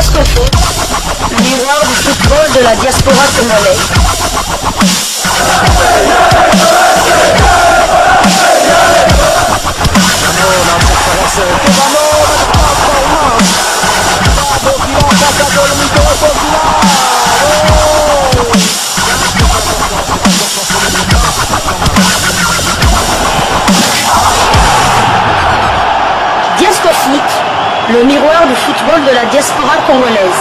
Diasco Foot, miroir du football de la diaspora congolaise. Diasco Foot, le miroir du football de la diaspora congolaise.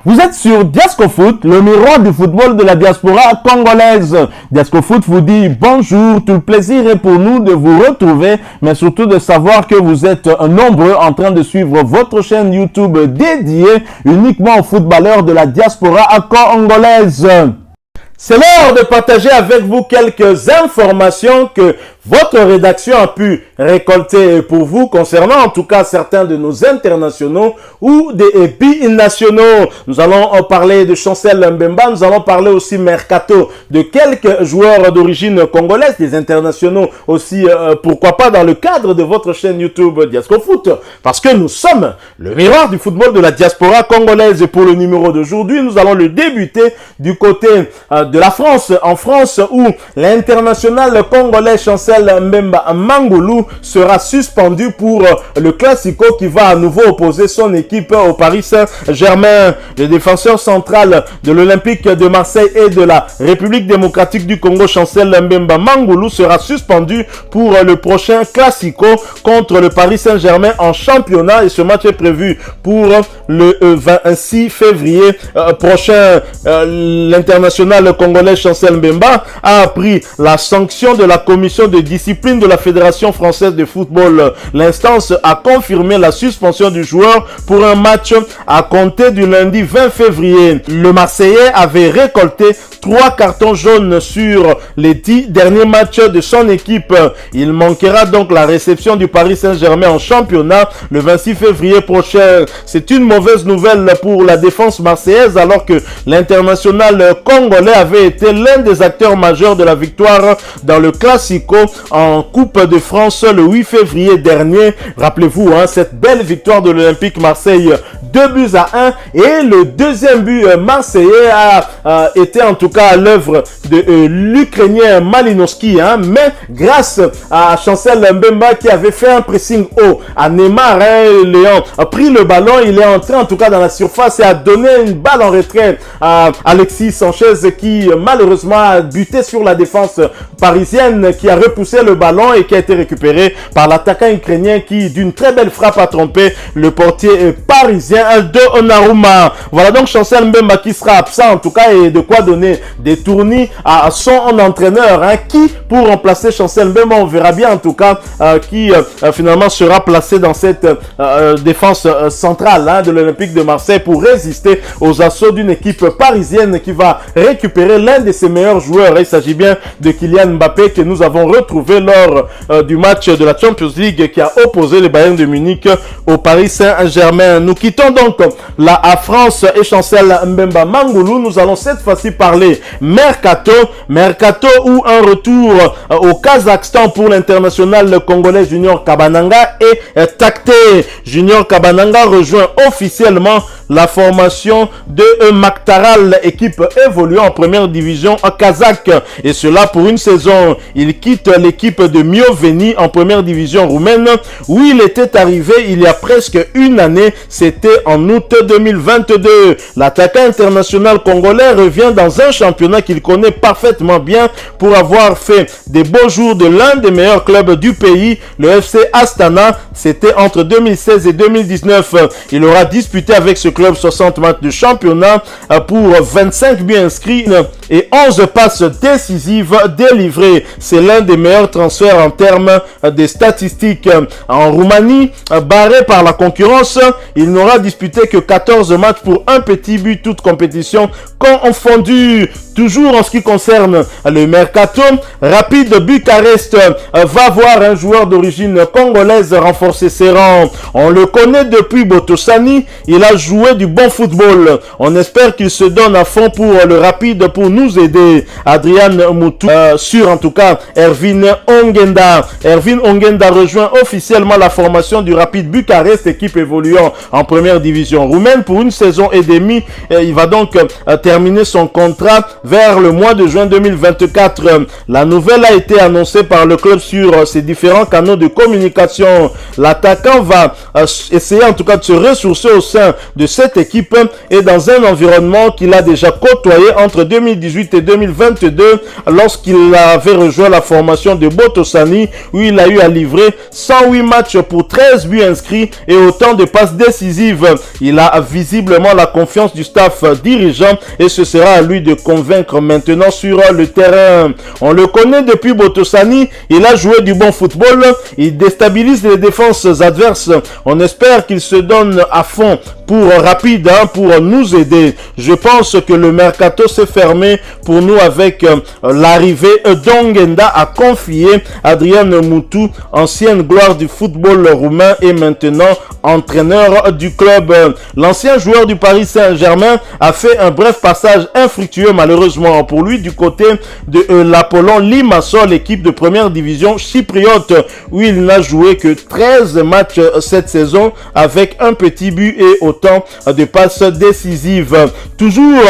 Vous êtes sur Diasco Foot, le miroir du football de la diaspora congolaise. Diasco Foot vous dit bonjour, tout le plaisir est pour nous de vous retrouver, mais surtout de savoir que vous êtes nombreux en train de suivre votre chaîne YouTube dédiée uniquement aux footballeurs de la diaspora congolaise. C'est l'heure de partager avec vous quelques informations que votre rédaction a pu récolter pour vous concernant en tout cas certains de nos internationaux ou des binationaux. Nous allons parler de Chancel Mbemba, nous allons parler aussi mercato de quelques joueurs d'origine congolaise, des internationaux aussi, pourquoi pas dans le cadre de votre chaîne YouTube Diasco Foot, parce que nous sommes le miroir du football de la diaspora congolaise. Et pour le numéro d'aujourd'hui, nous allons le débuter du côté de la France, en France où l'international congolais Chancel Mbemba Mangulu sera suspendu pour le Classico qui va à nouveau opposer son équipe au Paris Saint-Germain. Le défenseur central de l'Olympique de Marseille et de la République démocratique du Congo, Chancel Mbemba Mangulu, sera suspendu pour le prochain Classico contre le Paris Saint-Germain en championnat, et ce match est prévu pour le 26 février prochain. L'international congolais Chancel Mbemba a appris la sanction de la commission de discipline de la Fédération française de football. L'instance a confirmé la suspension du joueur pour un match à compter du lundi 20 février. Le Marseillais avait récolté 3 cartons jaunes sur les 10 derniers matchs de son équipe. Il manquera donc la réception du Paris Saint-Germain en championnat le 26 février prochain. C'est une mauvaise nouvelle pour la défense marseillaise alors que l'international congolais avait été l'un des acteurs majeurs de la victoire dans le Classico en Coupe de France le 8 février dernier. Rappelez-vous, cette belle victoire de l'Olympique Marseille, 2-1, et le deuxième but marseillais a été en tout cas à l'œuvre de l'Ukrainien Malinowski, mais grâce à Chancel Mbemba qui avait fait un pressing haut à Neymar, Léon a pris le ballon, il est entré en tout cas dans la surface et a donné une balle en retrait à Alexis Sanchez qui malheureusement a buté sur la défense parisienne, qui a repoussé le ballon et qui a été récupéré par l'attaquant ukrainien qui d'une très belle frappe a trompé le portier parisien Donnarumma. Voilà donc Chancel Mbemba qui sera absent en tout cas, et de quoi donner des tournis à son entraîneur, qui pour remplacer Chancel Mbemba, on verra bien en tout cas qui finalement sera placé dans cette défense centrale de l'Olympique de Marseille pour résister aux assauts d'une équipe parisienne qui va récupérer l'un de ses meilleurs joueurs. Il s'agit bien de Kylian Mbappé que nous avons retrouvé lors du match de la Champions League qui a opposé le Bayern de Munich au Paris Saint-Germain. Nous quittons donc la France et Chancel Mbemba Mangulu. Nous allons cette fois-ci parler mercato ou un retour au Kazakhstan pour l'international congolais Junior Kabananga et Takté. Junior Kabananga rejoint officiellement la formation de Maktaral, équipe évoluant en première division en kazakh, et cela pour une saison. Il quitte l'équipe de Mioveni en première division roumaine où il était arrivé il y a presque une année, c'était en août 2022. L'attaquant international congolais revient dans un championnat qu'il connaît parfaitement bien pour avoir fait des beaux jours de l'un des meilleurs clubs du pays, le FC Astana. C'était entre 2016 et 2019. Il aura disputé avec ce club 60 matchs de championnat pour 25 buts inscrits et 11 passes décisives délivrées. C'est l'un des meilleurs transferts en termes des statistiques. En Roumanie, barré par la concurrence, il n'aura disputé que 14 matchs pour un petit but, toute compétition confondue. Toujours en ce qui concerne le mercato, Rapid Bucarest va voir un joueur d'origine congolaise renforcer ses rangs. On le connaît depuis Botosani, il a joué du bon football. On espère qu'il se donne à fond pour le Rapid pour nous aider. Adrien Moutou sur en tout cas Erwin Ongenda. Erwin Ongenda rejoint officiellement la formation du Rapid Bucarest, équipe évoluant en première division roumaine pour une saison et demie. Il va donc terminer son contrat vers le mois de juin 2024. La nouvelle a été annoncée par le club sur ses différents canaux de communication. L'attaquant va essayer en tout cas de se ressourcer au sein de cette équipe et dans un environnement qu'il a déjà côtoyé entre 2018 et 2022 lorsqu'il avait rejoint la formation de Botossani où il a eu à livrer 108 matchs pour 13 buts inscrits et autant de passes décisives. Il a visiblement la confiance du staff dirigeant et ce sera à lui de convaincre maintenant sur le terrain. On le connaît depuis Botossani, il a joué du bon football, il déstabilise les défenses adverses. On espère qu'il se donne à fond pour Rapide, pour nous aider. Je pense que le mercato s'est fermé pour nous avec l'arrivée d'Ongenda, a confié Adrien Moutou, ancienne gloire du football roumain et maintenant entraîneur du club. L'ancien joueur du Paris Saint-Germain a fait un bref passage infructueux malheureusement pour lui du côté de l'Apollon Limassol, l'équipe de première division chypriote où il n'a joué que 13 matchs cette saison avec un petit but et autant de passes décisives. Toujours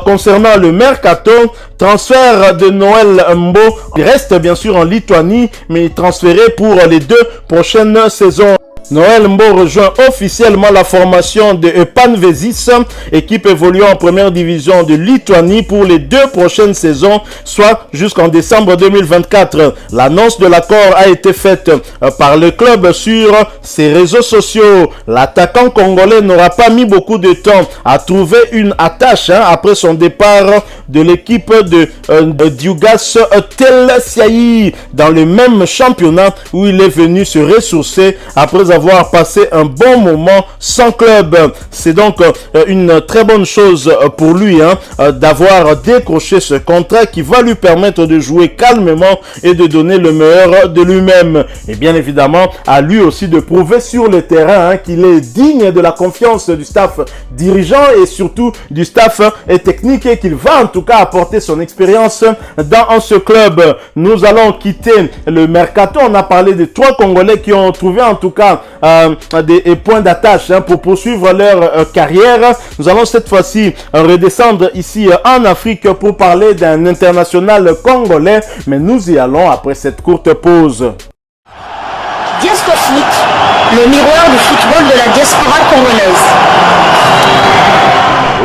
concernant le mercato, transfert de Noël Mbo, il reste bien sûr en Lituanie mais transféré pour les 2 prochaines saisons. Noël Mbo rejoint officiellement la formation de Panevėžys, équipe évoluant en première division de Lituanie pour les 2 prochaines saisons, soit jusqu'en décembre 2024. L'annonce de l'accord a été faite par le club sur ses réseaux sociaux. L'attaquant congolais n'aura pas mis beaucoup de temps à trouver une attache après son départ de l'équipe de Diogas Telsiai dans le même championnat où il est venu se ressourcer après avoir passé un bon moment sans club. C'est donc une très bonne chose pour lui d'avoir décroché ce contrat qui va lui permettre de jouer calmement et de donner le meilleur de lui-même. Et bien évidemment, à lui aussi de prouver sur le terrain qu'il est digne de la confiance du staff dirigeant et surtout du staff technique et qu'il va en tout cas apporter son expérience dans ce club. Nous allons quitter le mercato. On a parlé de 3 Congolais qui ont trouvé en tout cas des points d'attache pour poursuivre leur carrière. Nous allons cette fois-ci redescendre ici en Afrique pour parler d'un international congolais, mais nous y allons après cette courte pause. Diasco Foot, le miroir du football de la diaspora congolaise.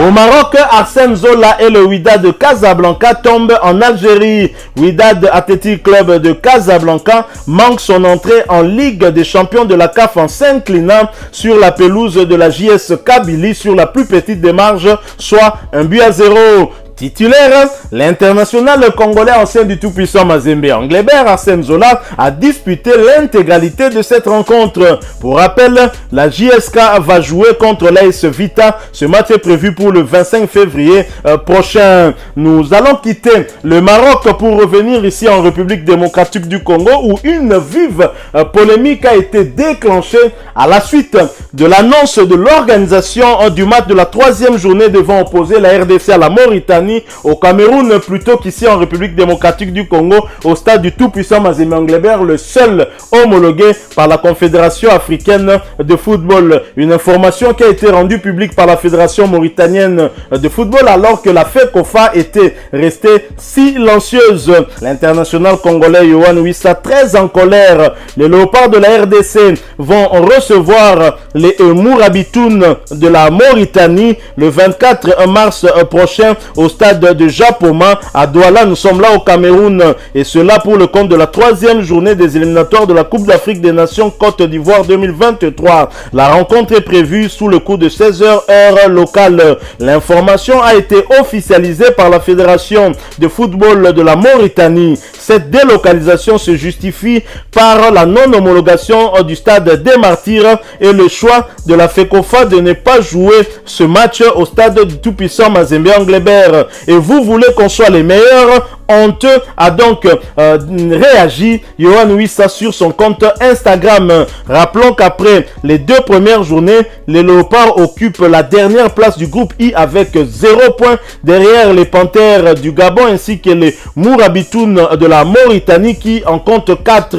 Au Maroc, Arsène Zola et le Wydad de Casablanca tombent en Algérie. Wydad Athletic Club de Casablanca manque son entrée en Ligue des champions de la CAF en s'inclinant sur la pelouse de la JS Kabylie sur la plus petite des marges, soit 1-0. Titulaire, l'international congolais ancien du tout-puissant Mazembe Anglebert, Arsène Zola, a disputé l'intégralité de cette rencontre. Pour rappel, la JSK va jouer contre l'AS Vita. Ce match est prévu pour le 25 février prochain. Nous allons quitter le Maroc pour revenir ici en République démocratique du Congo où une vive polémique a été déclenchée à la suite de l'annonce de l'organisation du match de la 3e journée devant opposer la RDC à la Mauritanie au Cameroun plutôt qu'ici en République démocratique du Congo au stade du tout-puissant Mazembe Anglebert, le seul homologué par la Confédération africaine de football. Une information qui a été rendue publique par la Fédération mauritanienne de football alors que la FECOFA était restée silencieuse. L'international congolais Yohan Wissa, très en colère. Les léopards de la RDC vont recevoir les Mourabitoun de la Mauritanie le 24 mars prochain au stade de Japoma à Douala. Nous sommes là au Cameroun et cela pour le compte de la 3e journée des éliminatoires de la Coupe d'Afrique des Nations Côte d'Ivoire 2023. La rencontre est prévue sous le coup de 16h heure locale. L'information a été officialisée par la Fédération de football de la Mauritanie. Cette délocalisation se justifie par la non-homologation du stade des Martyrs et le choix de la FECOFA de ne pas jouer ce match au stade du tout-puissant Mazembe Anglebert. Et vous voulez qu'on soit les meilleurs? honteux, a donc réagi, Yohan Wissa, sur son compte Instagram. Rappelons qu'après les 2 premières journées, les Léopards occupent la dernière place du groupe I avec 0 points derrière les Panthères du Gabon ainsi que les Mourabitoun de la Mauritanie qui en comptent 4.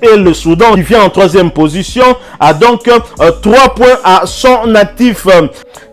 Et le Soudan, qui vient en 3e position, a donc 3 points à son actif.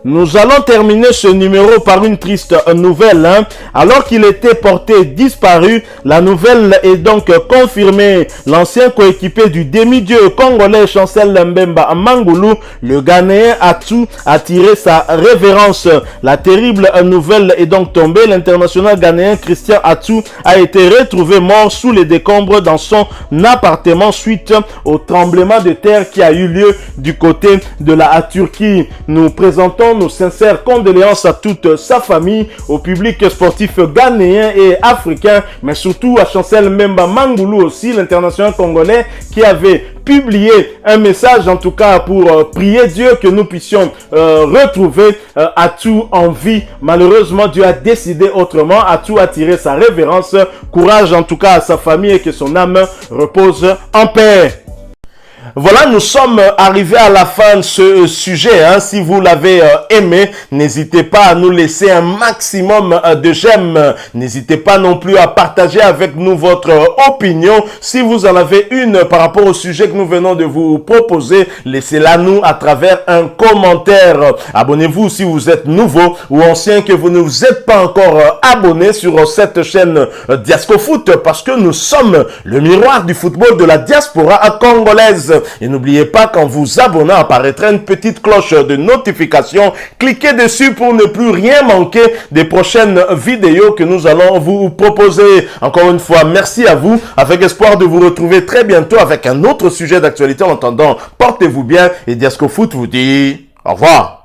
Nous allons terminer ce numéro par une triste nouvelle. Alors qu'il était porté disparu, la nouvelle est donc confirmée. L'ancien coéquipier du demi-dieu congolais Chancel Mbemba Mangulu, le Ghanéen Atou, a tiré sa révérence. La terrible nouvelle est donc tombée. L'international ghanéen Christian Atou a été retrouvé mort sous les décombres dans son appartement suite au tremblement de terre qui a eu lieu du côté de la Turquie. Nous présentons nos sincères condoléances à toute sa famille, au public sportif ghanéen et africain, mais surtout à Chancel Mbemba Mangulu aussi, l'international congolais, qui avait publié un message en tout cas pour prier Dieu que nous puissions retrouver Atou en vie. Malheureusement, Dieu a décidé autrement. Atou a tiré sa révérence. Courage en tout cas à sa famille et que son âme repose en paix. Voilà, nous sommes arrivés à la fin de ce sujet. Si vous l'avez aimé, n'hésitez pas à nous laisser un maximum de j'aime. N'hésitez pas non plus à partager avec nous votre opinion. Si vous en avez une par rapport au sujet que nous venons de vous proposer, laissez-la nous à travers un commentaire. Abonnez-vous si vous êtes nouveau ou ancien que vous ne vous êtes pas encore abonné sur cette chaîne Diascofoot, parce que nous sommes le miroir du football de la diaspora congolaise. Et n'oubliez pas qu'en vous abonnant apparaîtra une petite cloche de notification. Cliquez dessus pour ne plus rien manquer des prochaines vidéos que nous allons vous proposer. Encore une fois, merci à vous, avec espoir de vous retrouver très bientôt avec un autre sujet d'actualité. En attendant, portez-vous bien et Diascofoot vous dit au revoir.